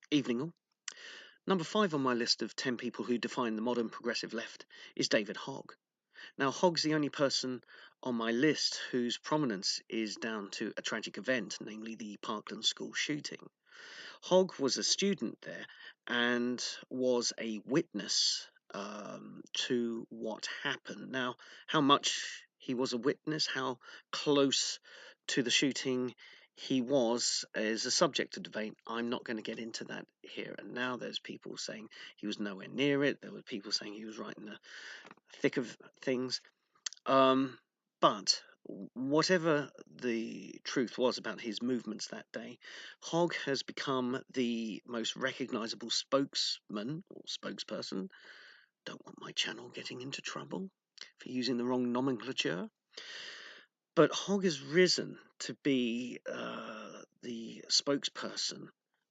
Evening all. Number 5 on my list of 10 people who define the modern progressive left is David Hogg. Now, Hogg's the only person on my list whose prominence is down to a tragic event, namely the Parkland school shooting. Hogg was a student there and was a witness to what happened. Now, how much he was a witness, how close to the shooting he was, is a subject of debate. I'm not going to get into that here and now. There's people saying he was nowhere near it. There were people saying he was right in the thick of things. But whatever the truth was about his movements that day, Hogg has become the most recognizable spokesman or spokesperson. Don't want my channel getting into trouble for using the wrong nomenclature. But Hogg has risen to be the spokesperson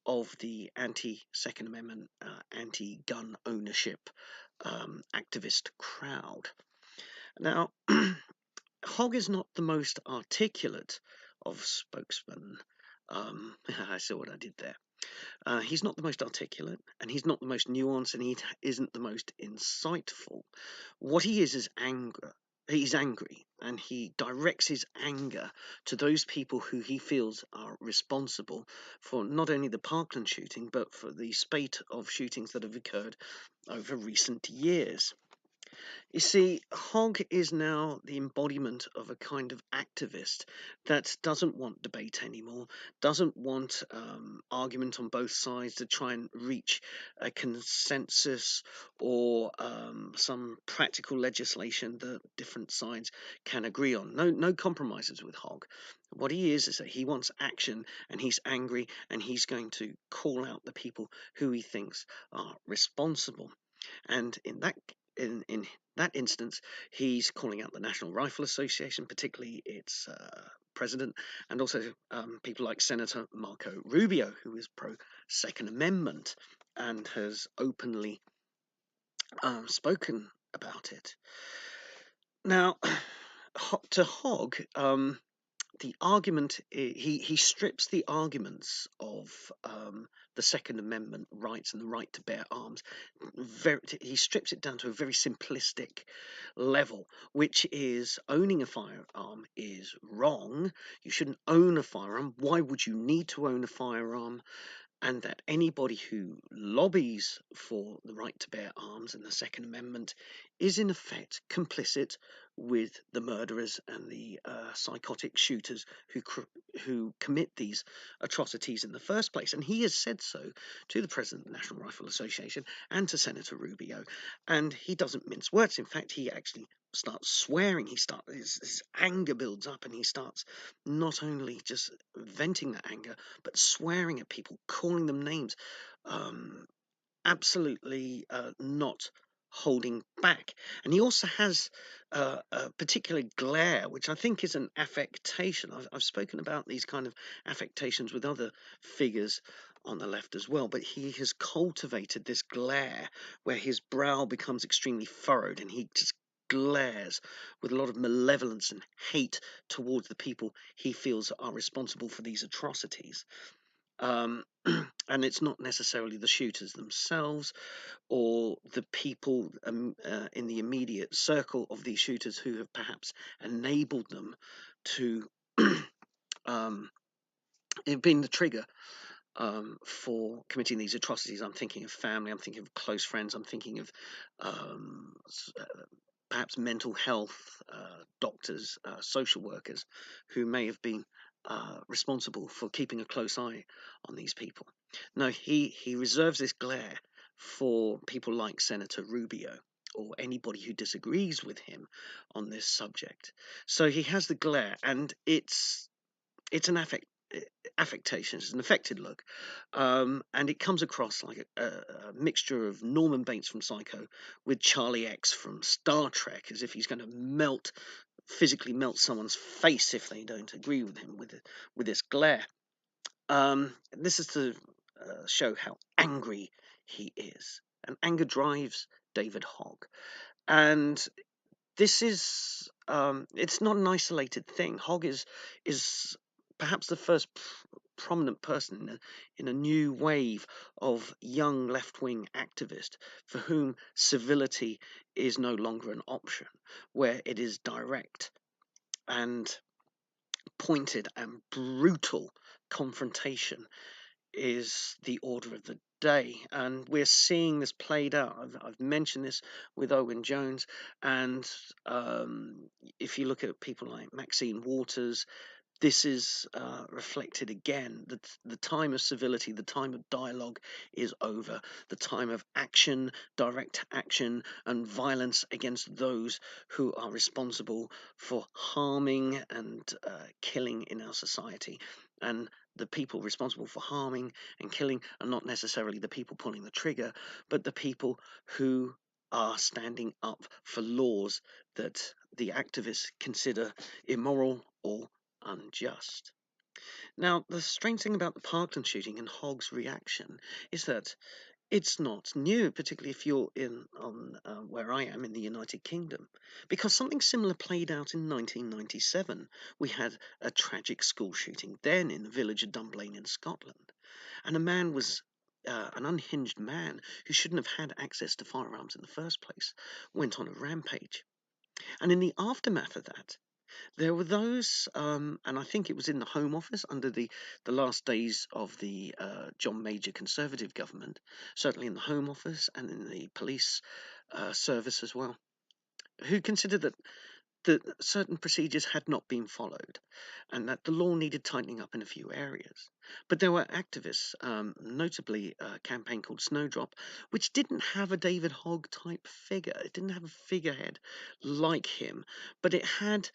of the anti-Second Amendment, anti-gun ownership activist crowd. Now, Hogg is not the most articulate of spokesmen. I saw what I did there. He's not the most articulate, and he's not the most nuanced, and he isn't the most insightful. What he is anger. He's angry, and he directs his anger to those people who he feels are responsible for not only the Parkland shooting, but for the spate of shootings that have occurred over recent years. You see, Hogg is now the embodiment of a kind of activist that doesn't want debate anymore, doesn't want argument on both sides to try and reach a consensus or some practical legislation that different sides can agree on. No compromises with Hogg. What he is that he wants action, and he's angry, and he's going to call out the people who he thinks are responsible. And in that instance, he's calling out the National Rifle Association, particularly its president, and also people like Senator Marco Rubio, who is pro Second Amendment and has openly spoken about it. Now, to Hogg, the argument, he strips the arguments of the Second Amendment rights and the right to bear arms. He strips it down to a very simplistic level, which is owning a firearm is wrong. You shouldn't own a firearm. Why would you need to own a firearm? And that anybody who lobbies for the right to bear arms and the Second Amendment is in effect complicit with the murderers and the psychotic shooters who commit these atrocities in the first place. And he has said so to the president of the National Rifle Association and to Senator Rubio. And he doesn't mince words. In fact, he actually starts swearing. His anger builds up, and he starts not only just venting that anger, but swearing at people, calling them names, absolutely not holding back. And he also has a particular glare, which I think is an affectation. I've spoken about these kind of affectations with other figures on the left as well, but he has cultivated this glare where his brow becomes extremely furrowed, and he just glares with a lot of malevolence and hate towards the people he feels are responsible for these atrocities. And it's not necessarily the shooters themselves or the people in the immediate circle of these shooters who have perhaps enabled them to been the trigger for committing these atrocities. I'm thinking of family, I'm thinking of close friends, I'm thinking of perhaps mental health doctors, social workers who may have been responsible for keeping a close eye on these people. No, he reserves this glare for people like Senator Rubio or anybody who disagrees with him on this subject. So he has the glare, and it's an affectation, it's an affected look, and it comes across like a mixture of Norman Bates from Psycho with Charlie X from Star Trek, as if he's going to physically melt someone's face if they don't agree with him with this glare. This is to show how angry he is, and anger drives David Hogg. And this is it's not an isolated thing. Hogg is perhaps the first prominent person in a new wave of young left-wing activists for whom civility is no longer an option, where it is direct and pointed and brutal confrontation is the order of the day. And we're seeing this played out. I've mentioned this with Owen Jones. And if you look at people like Maxine Waters, this is reflected again. The time of civility, the time of dialogue is over. The time of action, direct action, and violence against those who are responsible for harming and killing in our society. And the people responsible for harming and killing are not necessarily the people pulling the trigger, but the people who are standing up for laws that the activists consider immoral or unjust. Now, the strange thing about the Parkland shooting and Hogg's reaction is that it's not new, particularly if you're in on where I am in the United Kingdom, because something similar played out in 1997. We had a tragic school shooting then in the village of Dunblane in Scotland, and a man was an unhinged man who shouldn't have had access to firearms in the first place, went on a rampage. And in the aftermath of that, there were those, and I think it was in the Home Office under the last days of the John Major Conservative government, certainly in the Home Office and in the police service as well, who considered that certain procedures had not been followed and that the law needed tightening up in a few areas. But there were activists, notably a campaign called Snowdrop, which didn't have a David Hogg type figure. It didn't have a figurehead like him, but it had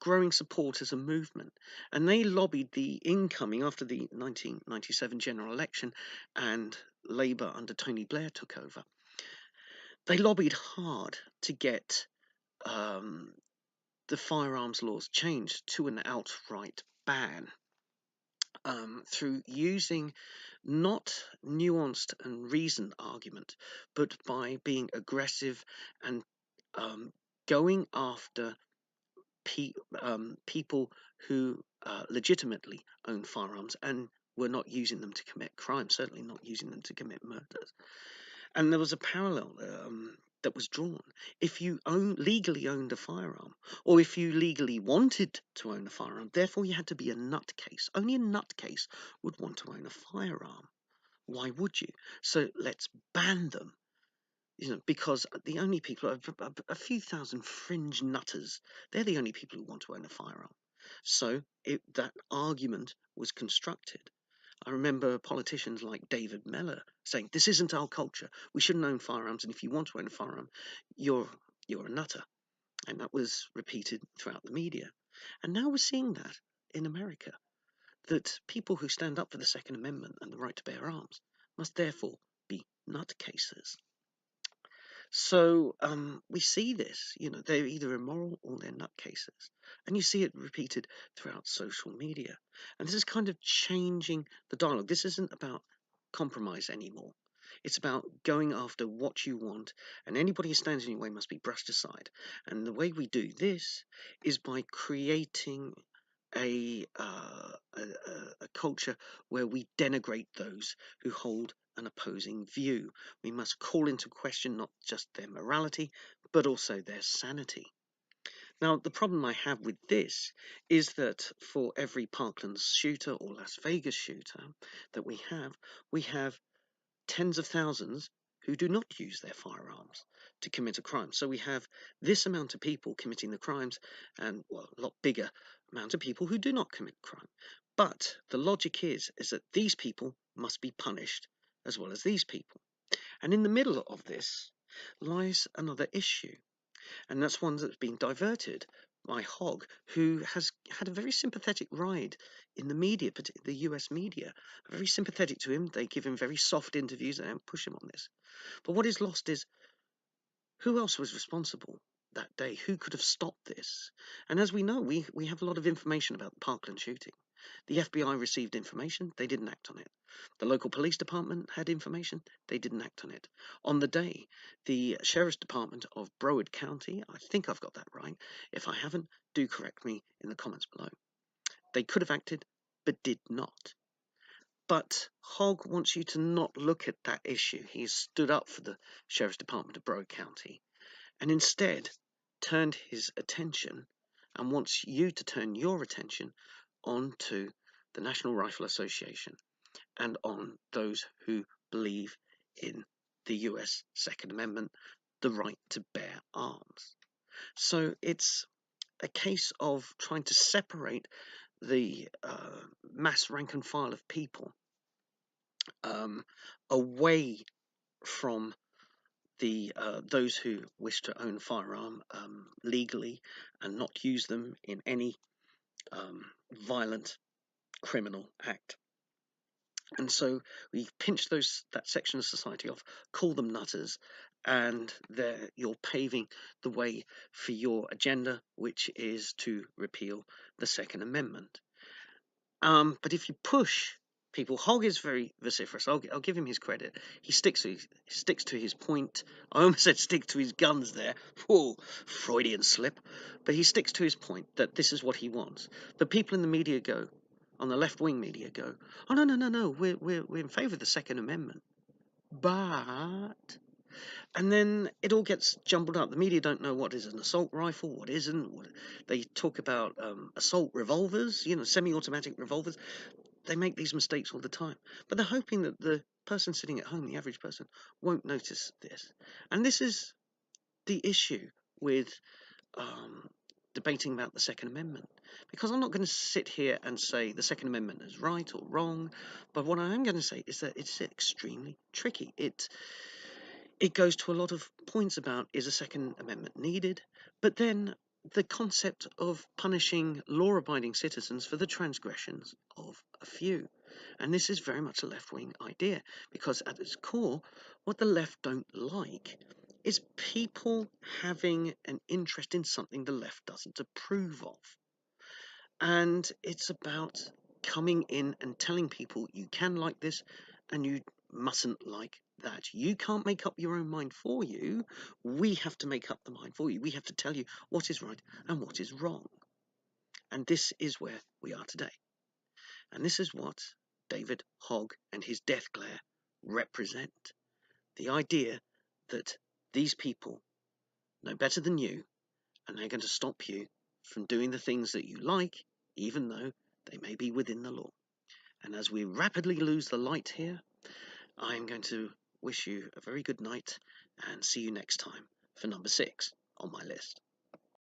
growing support as a movement. And they lobbied the incoming, after the 1997 general election and Labour under Tony Blair took over, they lobbied hard to get the firearms laws changed to an outright ban through using not nuanced and reasoned argument, but by being aggressive and going after people who legitimately own firearms and were not using them to commit crime, certainly not using them to commit murders. And there was a parallel that was drawn. If you legally owned a firearm, or if you legally wanted to own a firearm, therefore you had to be a nutcase. Only a nutcase would want to own a firearm. Why would you? So let's ban them. Because the only people, a few thousand fringe nutters, they're the only people who want to own a firearm. So that argument was constructed. I remember politicians like David Mellor saying, "This isn't our culture. We shouldn't own firearms, and if you want to own a firearm, you're a nutter." And that was repeated throughout the media. And now we're seeing that in America, that people who stand up for the Second Amendment and the right to bear arms must therefore be nutcases. So we see this, they're either immoral or they're nutcases. And you see it repeated throughout social media. And this is kind of changing the dialogue. This isn't about compromise anymore. It's about going after what you want, and anybody who stands in your way must be brushed aside. And the way we do this is by creating a culture where we denigrate those who hold an opposing view. We must call into question not just their morality, but also their sanity. Now, the problem I have with this is that for every Parkland shooter or Las Vegas shooter that we have tens of thousands who do not use their firearms to commit a crime. So we have this amount of people committing the crimes and, well, a lot bigger amount of people who do not commit crime. But the logic is that these people must be punished as well as these people. And in the middle of this lies another issue, and that's one that's been diverted by Hogg, who has had a very sympathetic ride in the media, particularly the US media. Very sympathetic to him. They give him very soft interviews and push him on this. But what is lost is who else was responsible that day? Who could have stopped this? And as we know, we have a lot of information about the Parkland shooting. The FBI received information, they didn't act on it. The local police department had information, they didn't act on it. On the day, the Sheriff's Department of Broward County, I think I've got that right. If I haven't, do correct me in the comments below. They could have acted, but did not. But Hogg wants you to not look at that issue. He's stood up for the Sheriff's Department of Broward County and instead turned his attention and wants you to turn your attention onto the National Rifle Association and on those who believe in the US Second Amendment, the right to bear arms. So it's a case of trying to separate the mass rank and file of people away from the those who wish to own a firearm legally and not use them in any violent criminal act. And so we pinch that section of society off, call them nutters, and you're paving the way for your agenda, which is to repeal the Second Amendment. But if you push people, Hogg is very vociferous. I'll give him his credit. He sticks to his point. I almost said stick to his guns there. Oh, Freudian slip. But he sticks to his point that this is what he wants. But people in the media go, on the left-wing media go, oh no, we're in favour of the Second Amendment. But and then it all gets jumbled up. The media don't know what is an assault rifle, what isn't. They talk about assault revolvers, semi-automatic revolvers. They make these mistakes all the time. But they're hoping that the person sitting at home, the average person, won't notice this. And this is the issue with debating about the Second Amendment. Because I'm not going to sit here and say the Second Amendment is right or wrong. But what I am going to say is that it's extremely tricky. It goes to a lot of points about, is a Second Amendment needed? But then the concept of punishing law-abiding citizens for the transgressions of a few. And this is very much a left-wing idea, because at its core, what the left don't like is people having an interest in something the left doesn't approve of. And it's about coming in and telling people you can like this and you mustn't like that. You can't make up your own mind for you. We have to make up the mind for you. We have to tell you what is right and what is wrong. And this is where we are today. And this is what David Hogg and his death glare represent. The idea that these people know better than you and they're going to stop you from doing the things that you like, even though they may be within the law. And as we rapidly lose the light here, I am going to wish you a very good night and see you next time for number 6 on my list.